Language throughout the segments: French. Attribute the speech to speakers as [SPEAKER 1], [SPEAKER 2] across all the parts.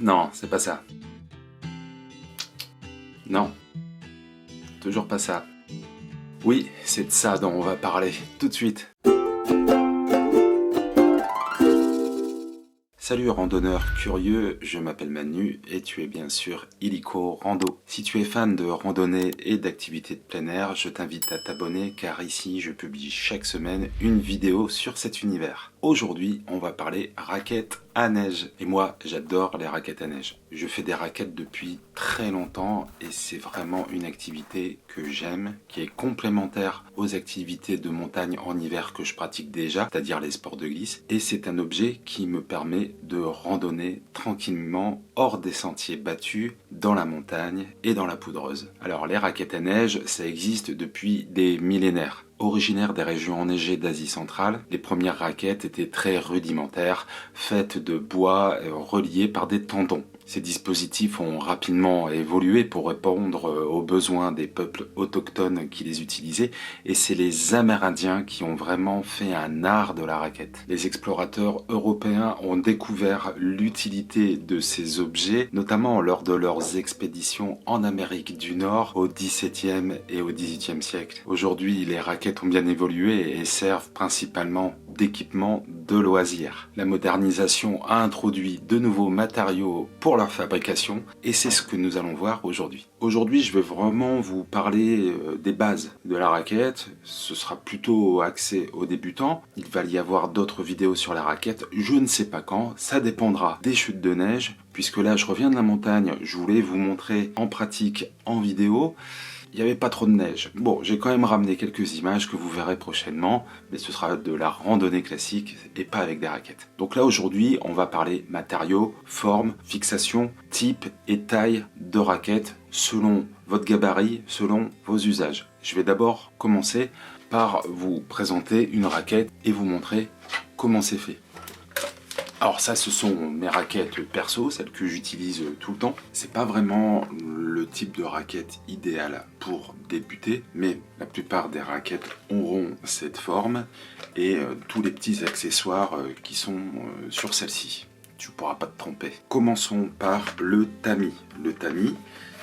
[SPEAKER 1] Non, c'est pas ça. Non, toujours pas ça. Oui, c'est de ça dont on va parler tout de suite. Salut randonneur curieux, je m'appelle Manu et tu es bien sûr Illico Rando. Si tu es fan de randonnée et d'activités de plein air, je t'invite à t'abonner car ici je publie chaque semaine une vidéo sur cet univers. Aujourd'hui, on va parler raquettes à neige. Et moi, j'adore les raquettes à neige. Je fais des raquettes depuis très longtemps et c'est vraiment une activité que j'aime, qui est complémentaire aux activités de montagne en hiver que je pratique déjà, c'est-à-dire les sports de glisse. Et c'est un objet qui me permet de randonner tranquillement hors des sentiers battus, dans la montagne et dans la poudreuse. Alors les raquettes à neige, ça existe depuis des millénaires. Originaires des régions enneigées d'Asie centrale, les premières raquettes étaient très rudimentaires, faites de bois reliés par des tendons. Ces dispositifs ont rapidement évolué pour répondre aux besoins des peuples autochtones qui les utilisaient, et c'est les Amérindiens qui ont vraiment fait un art de la raquette. Les explorateurs européens ont découvert l'utilité de ces objets, notamment lors de leurs expéditions en Amérique du Nord au XVIIe et au XVIIIe siècle. Aujourd'hui, les raquettes ont bien évolué et servent principalement d'équipement de loisirs. La modernisation a introduit de nouveaux matériaux pour leur fabrication et c'est ce que nous allons voir aujourd'hui. Aujourd'hui, je vais vraiment vous parler des bases de la raquette. Ce sera plutôt axé aux débutants. Il va y avoir d'autres vidéos sur la raquette. Je ne sais pas quand. Ça dépendra des chutes de neige. Puisque là, je reviens de la montagne. Je voulais vous montrer en pratique, en vidéo. Il n'y avait pas trop de neige. Bon, j'ai quand même ramené quelques images que vous verrez prochainement, mais ce sera de la randonnée classique et pas avec des raquettes. Donc là, aujourd'hui, on va parler matériaux, forme, fixation, type et taille de raquettes selon votre gabarit, selon vos usages. Je vais d'abord commencer par vous présenter une raquette et vous montrer comment c'est fait. Alors ça, ce sont mes raquettes perso, celles que j'utilise tout le temps. C'est pas vraiment le type de raquette idéal pour débuter, mais la plupart des raquettes auront cette forme et tous les petits accessoires qui sont sur celle-ci. Tu pourras pas te tromper. Commençons par le tamis. Le tamis,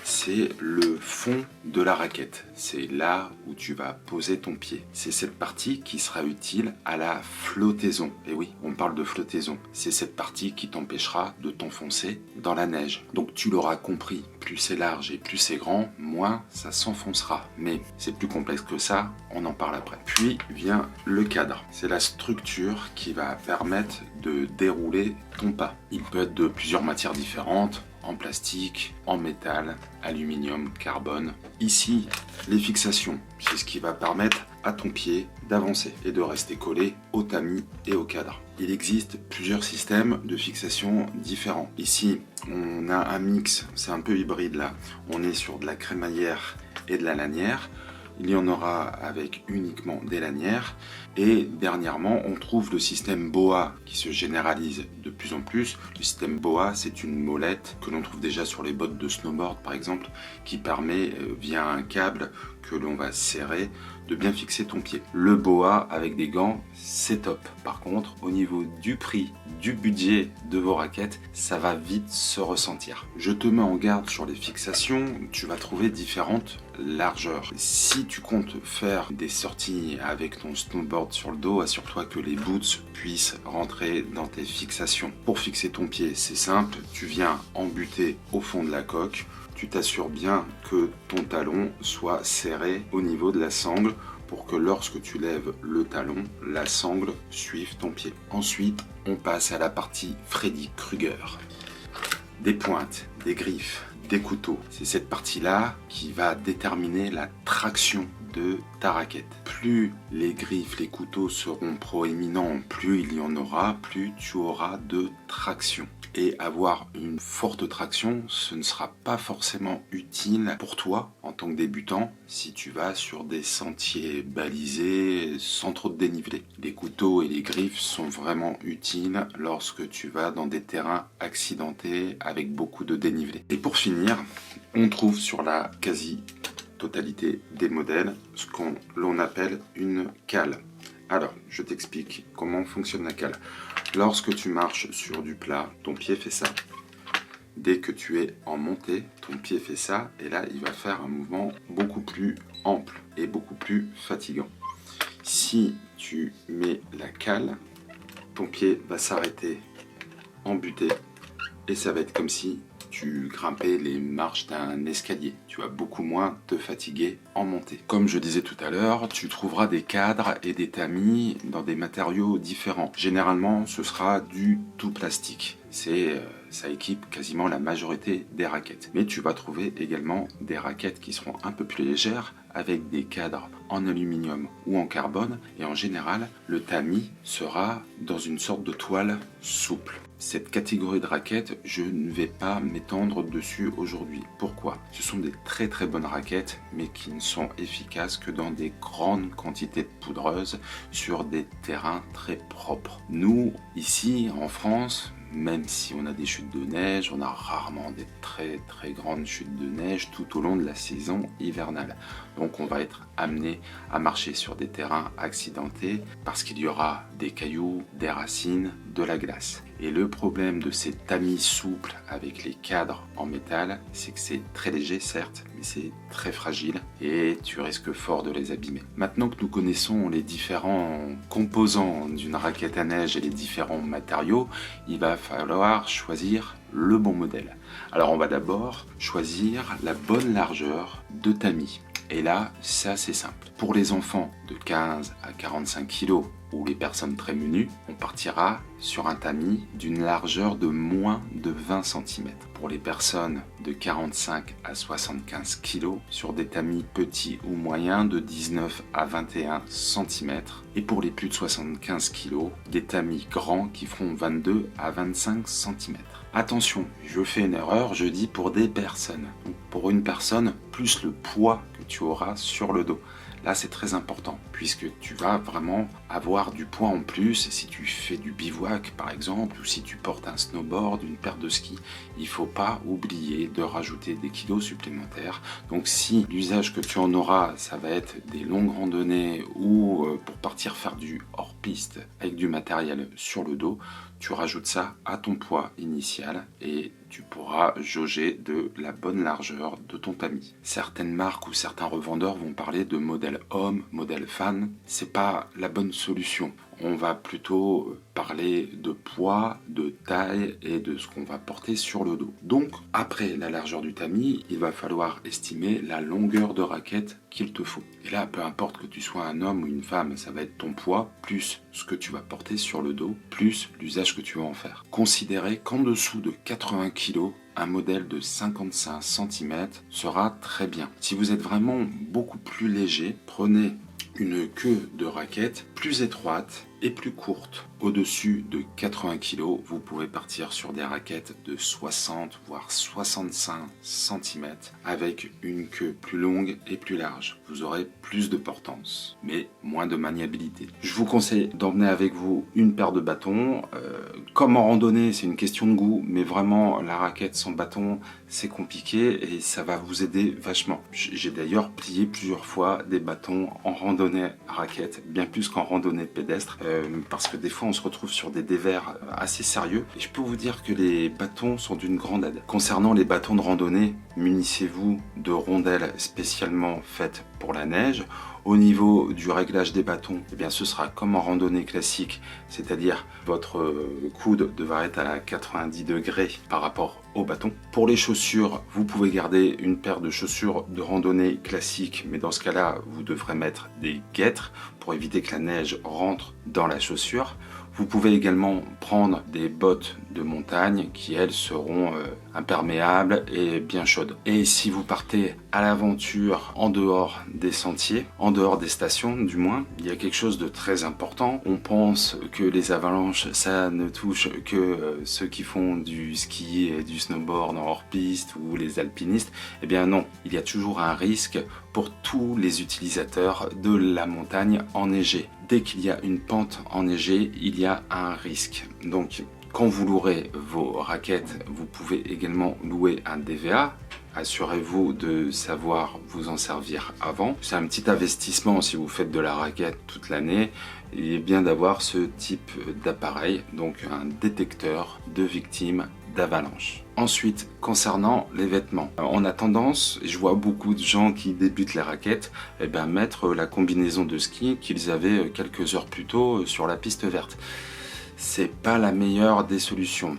[SPEAKER 1] c'est le fond de la raquette. C'est là où tu vas poser ton pied. C'est cette partie qui sera utile à la flottaison. Et oui, on parle de flottaison. C'est cette partie qui t'empêchera de t'enfoncer dans la neige. Donc tu l'auras compris, plus c'est large et plus c'est grand, moins ça s'enfoncera. Mais c'est plus complexe que ça, on en parle après. Puis vient le cadre. C'est la structure qui va permettre de dérouler ton pas. Il peut être de plusieurs matières différentes, en plastique, en métal, aluminium, carbone. Ici, les fixations, c'est ce qui va permettre à ton pied d'avancer et de rester collé au tamis et au cadre. Il existe plusieurs systèmes de fixation différents. Ici, on a un mix, c'est un peu hybride là. On est sur de la crémaillère et de la lanière. Il y en aura avec uniquement des lanières. Et dernièrement, on trouve le système BOA qui se généralise de plus en plus. Le système BOA, c'est une molette que l'on trouve déjà sur les bottes de snowboard par exemple, qui permet via un câble que l'on va serrer de bien fixer ton pied. Le BOA avec des gants, c'est top. Par contre, au niveau du prix, du budget de vos raquettes, ça va vite se ressentir. Je te mets en garde sur les fixations, tu vas trouver différentes largeurs. Si tu comptes faire des sorties avec ton snowboard sur le dos, assure-toi que les boots puissent rentrer dans tes fixations. Pour fixer ton pied, c'est simple, tu viens embuter au fond de la coque. Tu t'assures bien que ton talon soit serré au niveau de la sangle pour que lorsque tu lèves le talon, la sangle suive ton pied. Ensuite, on passe à la partie Freddy Krueger. Des pointes, des griffes, des couteaux. C'est cette partie-là qui va déterminer la traction de ta raquette. Plus les griffes, les couteaux seront proéminents, plus il y en aura, plus tu auras de traction. Et avoir une forte traction, ce ne sera pas forcément utile pour toi en tant que débutant si tu vas sur des sentiers balisés sans trop de dénivelé. Les couteaux et les griffes sont vraiment utiles lorsque tu vas dans des terrains accidentés avec beaucoup de dénivelé. Et pour finir, on trouve sur la quasi-totalité des modèles ce qu'on l'on appelle une cale. Alors, je t'explique comment fonctionne la cale. Lorsque tu marches sur du plat, ton pied fait ça. Dès que tu es en montée, ton pied fait ça et là il va faire un mouvement beaucoup plus ample et beaucoup plus fatigant. Si tu mets la cale, ton pied va s'arrêter en butée et ça va être comme si tu grimpais les marches d'un escalier. Tu vas beaucoup moins te fatiguer en montée. Comme je disais tout à l'heure, tu trouveras des cadres et des tamis dans des matériaux différents. Généralement, ce sera du tout plastique. Ça équipe quasiment la majorité des raquettes. Mais tu vas trouver également des raquettes qui seront un peu plus légères avec des cadres en aluminium ou en carbone. Et en général, le tamis sera dans une sorte de toile souple. Cette catégorie de raquettes, je ne vais pas m'étendre dessus aujourd'hui. Pourquoi? Ce sont des très très bonnes raquettes, mais qui ne sont efficaces que dans des grandes quantités poudreuses sur des terrains très propres. Nous, ici en France, même si on a des chutes de neige, on a rarement des très très grandes chutes de neige tout au long de la saison hivernale. Donc on va être amené à marcher sur des terrains accidentés parce qu'il y aura des cailloux, des racines, de la glace. Et le problème de ces tamis souples avec les cadres en métal, c'est que c'est très léger certes, mais c'est très fragile et tu risques fort de les abîmer. Maintenant que nous connaissons les différents composants d'une raquette à neige et les différents matériaux, il va falloir choisir le bon modèle. Alors on va d'abord choisir la bonne largeur de tamis. Et là, c'est assez simple. Pour les enfants de 15 à 45 kg ou les personnes très menues, on partira sur un tamis d'une largeur de moins de 20 cm. Pour les personnes de 45 à 75 kg, sur des tamis petits ou moyens de 19 à 21 cm. Et pour les plus de 75 kg, des tamis grands qui feront 22 à 25 cm. Attention, je fais une erreur, je dis pour des personnes. Donc pour une personne, plus le poids que tu auras sur le dos. Là, c'est très important, puisque tu vas vraiment avoir du poids en plus. Si tu fais du bivouac, par exemple, ou si tu portes un snowboard, une paire de skis, il ne faut pas oublier de rajouter des kilos supplémentaires. Donc si l'usage que tu en auras, ça va être des longues randonnées ou pour partir faire du hors-piste avec du matériel sur le dos, tu rajoutes ça à ton poids initial et tu pourras jauger de la bonne largeur de ton tamis. Certaines marques ou certains revendeurs vont parler de modèle homme, modèle femme. C'est pas la bonne solution. On va plutôt parler de poids, de taille et de ce qu'on va porter sur le dos. Donc, après la largeur du tamis, il va falloir estimer la longueur de raquette qu'il te faut. Et là, peu importe que tu sois un homme ou une femme, ça va être ton poids, plus ce que tu vas porter sur le dos, plus l'usage que tu vas en faire. Considérez qu'en dessous de 80 kg, un modèle de 55 cm sera très bien. Si vous êtes vraiment beaucoup plus léger, prenez une queue de raquette plus étroite et plus courte. Au-dessus de 80 kg, vous pouvez partir sur des raquettes de 60 voire 65 cm avec une queue plus longue et plus large. Vous aurez plus de portance, mais moins de maniabilité. Je vous conseille d'emmener avec vous une paire de bâtons. Comme en randonnée, c'est une question de goût, mais vraiment la raquette sans bâton, c'est compliqué et ça va vous aider vachement. J'ai d'ailleurs plié plusieurs fois des bâtons en randonnée à raquette, bien plus qu'en randonnée pédestre, parce que des fois on se retrouve sur des dévers assez sérieux et je peux vous dire que les bâtons sont d'une grande aide. Concernant les bâtons de randonnée, munissez-vous de rondelles spécialement faites pour la neige. Au niveau du réglage des bâtons, eh bien, ce sera comme en randonnée classique, c'est-à-dire votre coude devra être à 90 degrés par rapport au bâton. Pour les chaussures, vous pouvez garder une paire de chaussures de randonnée classique, mais dans ce cas-là, vous devrez mettre des guêtres pour éviter que la neige rentre dans la chaussure. Vous pouvez également prendre des bottes de montagne qui, elles, seront imperméables et bien chaudes. Et si vous partez à l'aventure en dehors des sentiers, en dehors des stations du moins, il y a quelque chose de très important. On pense que les avalanches, ça ne touche que ceux qui font du ski et du snowboard en hors-piste ou les alpinistes. Eh bien non, il y a toujours un risque pour tous les utilisateurs de la montagne enneigée. Dès qu'il y a une pente enneigée, il y a un risque. Donc, quand vous louerez vos raquettes, vous pouvez également louer un DVA. Assurez-vous de savoir vous en servir avant. C'est un petit investissement si vous faites de la raquette toute l'année. Il est bien d'avoir ce type d'appareil, donc un détecteur de victimes d'avalanche. Ensuite, concernant les vêtements, on a tendance, et je vois beaucoup de gens qui débutent les raquettes, mettre la combinaison de ski qu'ils avaient quelques heures plus tôt sur la piste verte. C'est pas la meilleure des solutions.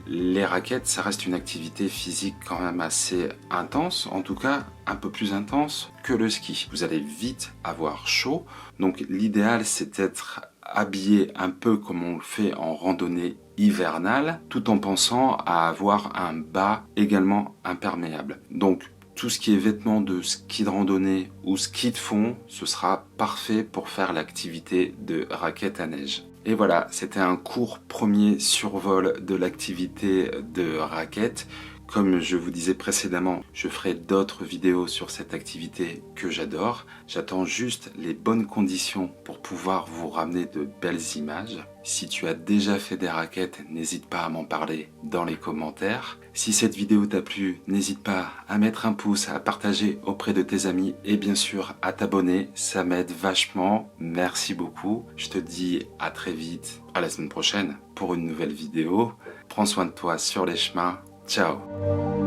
[SPEAKER 1] Les raquettes, ça reste une activité physique quand même assez intense, en tout cas un peu plus intense que le ski. Vous allez vite avoir chaud, donc l'idéal c'est d'être habillé un peu comme on le fait en randonnée hivernale, tout en pensant à avoir un bas également imperméable. Donc tout ce qui est vêtements de ski de randonnée ou ski de fond, ce sera parfait pour faire l'activité de raquette à neige. Et voilà, c'était un court premier survol de l'activité de raquette. Comme je vous disais précédemment, je ferai d'autres vidéos sur cette activité que j'adore. J'attends juste les bonnes conditions pour pouvoir vous ramener de belles images. Si tu as déjà fait des raquettes, n'hésite pas à m'en parler dans les commentaires. Si cette vidéo t'a plu, n'hésite pas à mettre un pouce, à partager auprès de tes amis et bien sûr à t'abonner, ça m'aide vachement. Merci beaucoup. Je te dis à très vite, à la semaine prochaine pour une nouvelle vidéo. Prends soin de toi sur les chemins. Ciao.